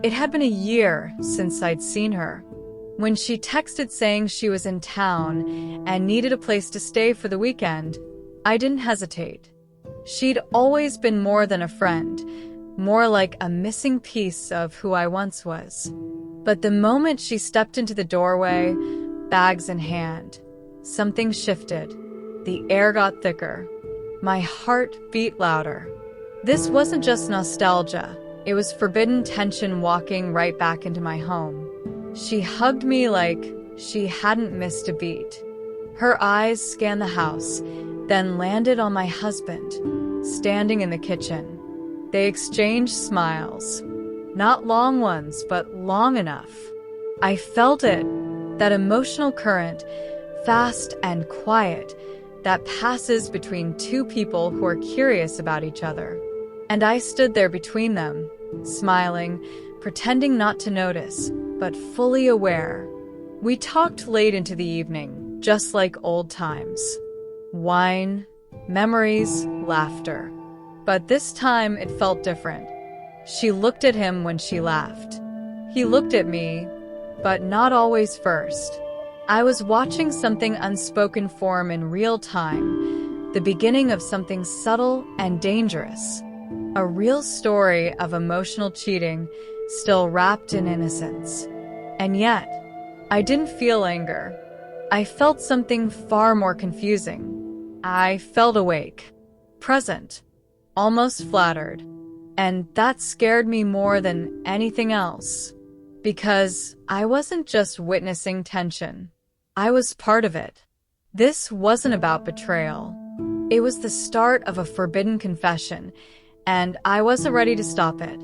It had been a year since I'd seen her. When she texted saying she was in town and needed a place to stay for the weekend, I didn't hesitate. She'd always been more than a friend, more like a missing piece of who I once was. But the moment she stepped into the doorway, bags in hand, something shifted. The air got thicker. My heart beat louder. This wasn't just nostalgia. It was forbidden tension walking right back into my home. She hugged me like she hadn't missed a beat. Her eyes scanned the house, then landed on my husband, standing in the kitchen. They exchanged smiles. Not long ones, but long enough. I felt it, that emotional current, fast and quiet, that passes between two people who are curious about each other. And I stood there between them, smiling, pretending not to notice, but fully aware. We talked late into the evening, just like old times. Wine, memories, laughter. But this time it felt different. She looked at him when she laughed. He looked at me, but not always first. I was watching something unspoken form in real time, the beginning of something subtle and dangerous. A real story of emotional cheating, still wrapped in innocence. And yet, I didn't feel anger. I felt something far more confusing. I felt awake, present, almost flattered. And that scared me more than anything else. Because I wasn't just witnessing tension. I was part of it. This wasn't about betrayal. It was the start of a forbidden confession, and I wasn't ready to stop it.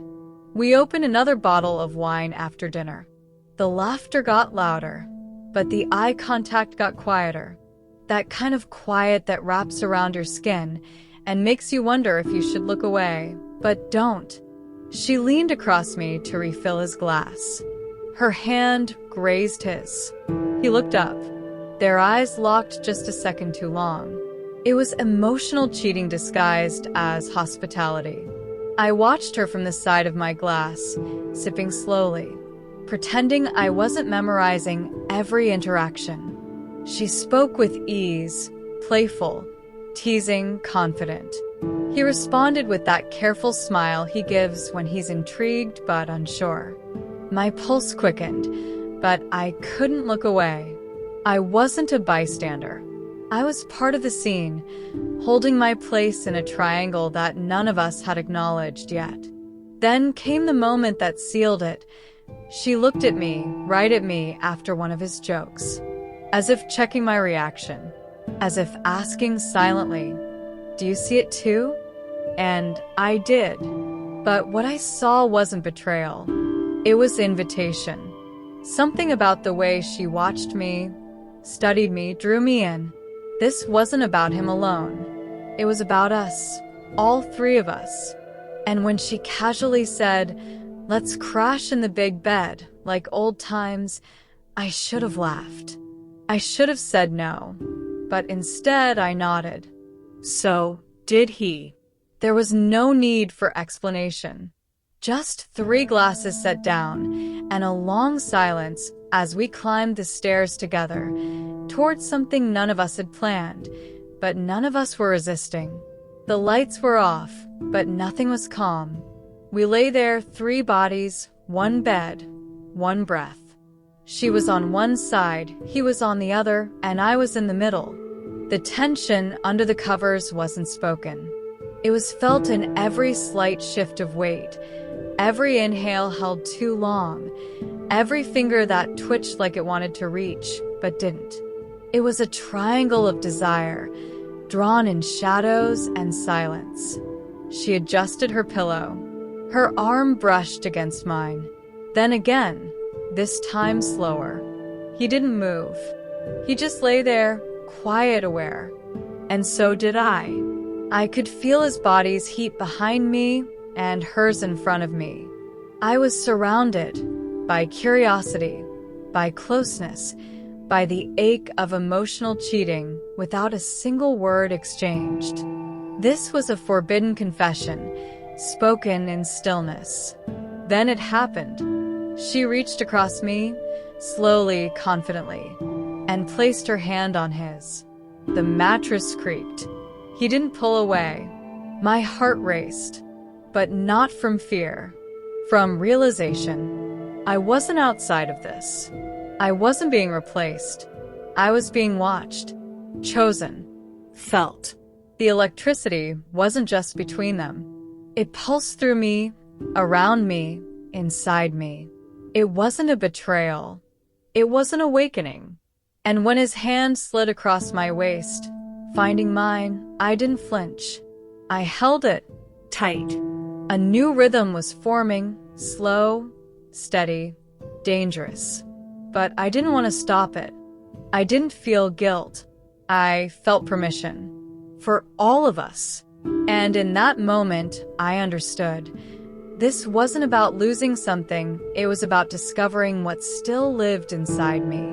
We opened another bottle of wine after dinner. The laughter got louder, but the eye contact got quieter. That kind of quiet that wraps around your skin and makes you wonder if you should look away, but don't. She leaned across me to refill his glass. Her hand grazed his. He looked up. Their eyes locked just a second too long. It was emotional cheating disguised as hospitality. I watched her from the side of my glass, sipping slowly, pretending I wasn't memorizing every interaction. She spoke with ease, playful, teasing, confident. He responded with that careful smile he gives when he's intrigued but unsure. My pulse quickened, but I couldn't look away. I wasn't a bystander. I was part of the scene, holding my place in a triangle that none of us had acknowledged yet. Then came the moment that sealed it. She looked at me, right at me, after one of his jokes, as if checking my reaction, as if asking silently, "Do you see it too?" And I did. But what I saw wasn't betrayal. It was invitation. Something about the way she watched me, studied me, drew me in. This wasn't about him alone. It was about us, all three of us. And when she casually said, "Let's crash in the big bed, like old times," I should have laughed. I should have said no. But instead I nodded. So did he. There was no need for explanation. Just 3 glasses set down, and a long silence as we climbed the stairs together, towards something none of us had planned, but none of us were resisting. The lights were off, but nothing was calm. We lay there, 3 bodies, 1 bed, 1 breath. She was on one side, he was on the other, and I was in the middle. The tension under the covers wasn't spoken. It was felt in every slight shift of weight, every inhale held too long, every finger that twitched like it wanted to reach, but didn't. It was a triangle of desire, drawn in shadows and silence. She adjusted her pillow. Her arm brushed against mine. Then again, this time slower. He didn't move. He just lay there, quiet, aware. And so did I. I could feel his body's heat behind me and hers in front of me. I was surrounded by curiosity, by closeness, by the ache of emotional cheating without a single word exchanged. This was a forbidden confession, spoken in stillness. Then it happened. She reached across me, slowly, confidently, and placed her hand on his. The mattress creaked. He didn't pull away. My heart raced, but not from fear, from realization. I wasn't outside of this. I wasn't being replaced. I was being watched, chosen, felt. The electricity wasn't just between them. It pulsed through me, around me, inside me. It wasn't a betrayal. It was an awakening. And when his hand slid across my waist, finding mine, I didn't flinch. I held it tight. A new rhythm was forming, slow, steady, dangerous. But I didn't want to stop it. I didn't feel guilt. I felt permission. For all of us. And in that moment, I understood. This wasn't about losing something, it was about discovering what still lived inside me.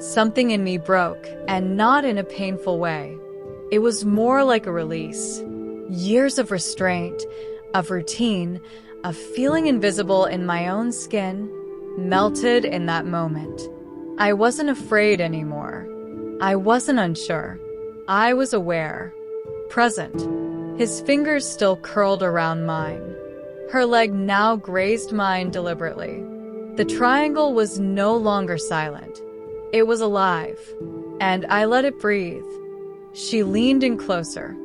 Something in me broke, and not in a painful way. It was more like a release. Years of restraint, of routine, of feeling invisible in my own skin, melted in that moment. I wasn't afraid anymore. I wasn't unsure. I was aware. Present. His fingers still curled around mine. Her leg now grazed mine deliberately. The triangle was no longer silent. It was alive, and I let it breathe. She leaned in closer.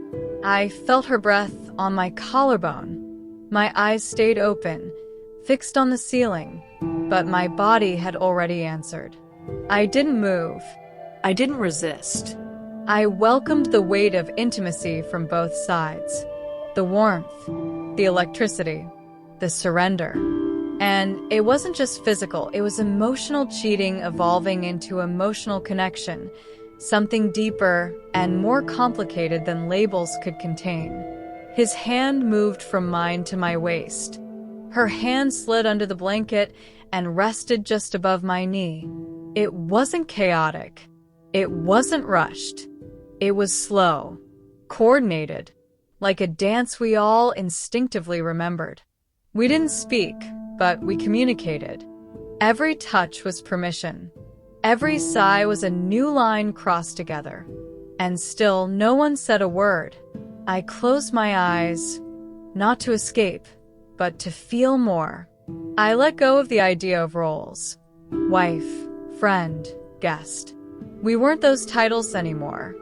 I felt her breath on my collarbone. My eyes stayed open, fixed on the ceiling, but my body had already answered. I didn't move. I didn't resist. I welcomed the weight of intimacy from both sides. The warmth, the electricity, the surrender. And it wasn't just physical, it was emotional cheating evolving into emotional connection, something deeper and more complicated than labels could contain. His hand moved from mine to my waist. Her hand slid under the blanket and rested just above my knee. It wasn't chaotic. It wasn't rushed. It was slow, coordinated, like a dance we all instinctively remembered. We didn't speak, but we communicated. Every touch was permission. Every sigh was a new line crossed together. And still, no one said a word. I closed my eyes, not to escape, but to feel more. I let go of the idea of roles. Wife, friend, guest. We weren't those titles anymore.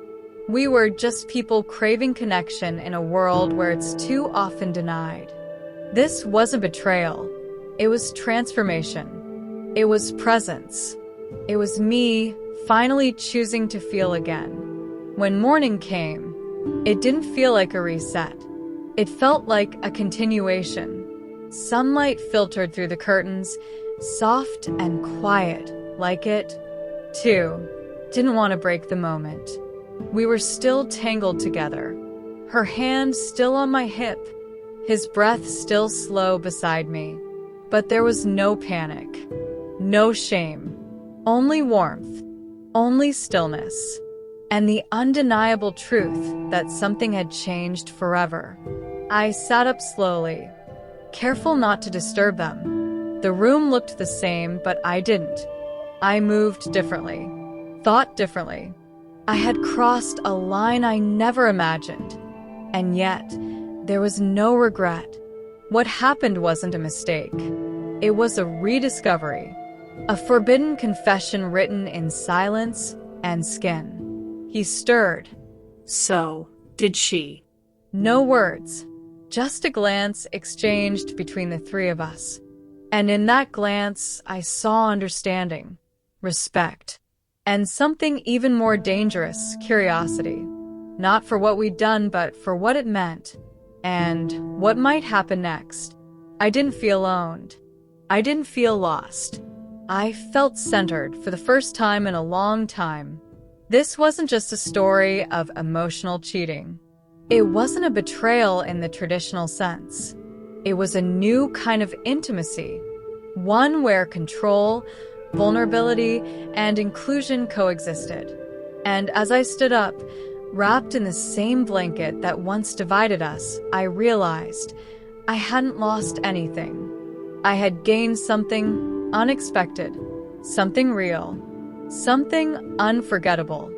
We were just people craving connection in a world where it's too often denied. This wasn't betrayal. It was transformation. It was presence. It was me finally choosing to feel again. When morning came, it didn't feel like a reset. It felt like a continuation. Sunlight filtered through the curtains, soft and quiet, like it, too, didn't want to break the moment. We were still tangled together. Her hand still on my hip, his breath still slow beside me. But there was no panic, no shame, only warmth, only stillness, and the undeniable truth that something had changed forever. I sat up slowly, careful not to disturb them. The room looked the same, but I didn't. I moved differently, thought differently. I had crossed a line I never imagined, and yet there was no regret. What happened wasn't a mistake. It was a rediscovery, a forbidden confession written in silence and skin. He stirred. So, did she? No words, just a glance exchanged between the three of us. And in that glance, I saw understanding, respect, and something even more dangerous, curiosity. Not for what we'd done, but for what it meant, and what might happen next. I didn't feel owned. I didn't feel lost. I felt centered for the first time in a long time. This wasn't just a story of emotional cheating. It wasn't a betrayal in the traditional sense. It was a new kind of intimacy, one where control, vulnerability, and inclusion coexisted. And as I stood up, wrapped in the same blanket that once divided us, I realized I hadn't lost anything. I had gained something, unexpected, something real, something unforgettable.